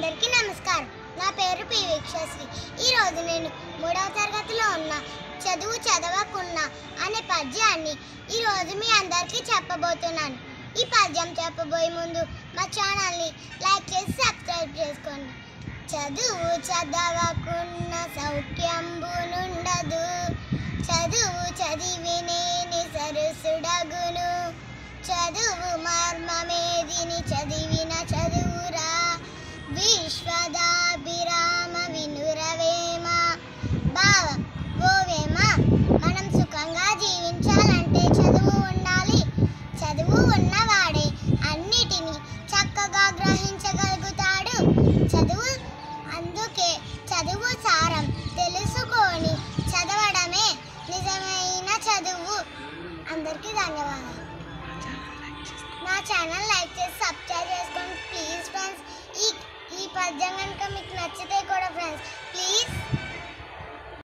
అందరికీ నమస్కారం. నా పేరు పి వీక్షశ్రీ. ఈరోజు నేను 3వ తరగతిలో ఉన్న చదువు చదవకున్నా అనే పద్యాన్ని ఈరోజు మీ అందరికీ చెప్పబోతున్నాను. ఈ పద్యం చెప్పబోయే ముందు మా ఛానల్ని లైక్ చేసి సబ్స్క్రైబ్ చేసుకోండి. చదువు చదవకున్న సౌఖ్యంబునుండదు, చదువు చదివినేని సరసుడగును. చదువు మర్మమేదిని చదివిన చదువురా, విశ్వదాభిరామ వినురవేమ. బావ ఓవేమ, మనం సుఖంగా జీవించాలంటే చదువు ఉండాలి. చదువు ఉన్నవాడే అన్నిటినీ చక్కగా గ్రహించగలుగుతాడు. అందుకే చదువు సారం తెలుసుకొని చదవడమే నిజమైన చదువు. అందరికీ ధన్యవాదాలు. నా ఛానల్ లైక్ చేసి సబ్స్క్రైబ్ చేసుకోండి ప్లీజ్ ఫ్రెండ్స్. ఈ పద్యం కనుక మీకు నచ్చితే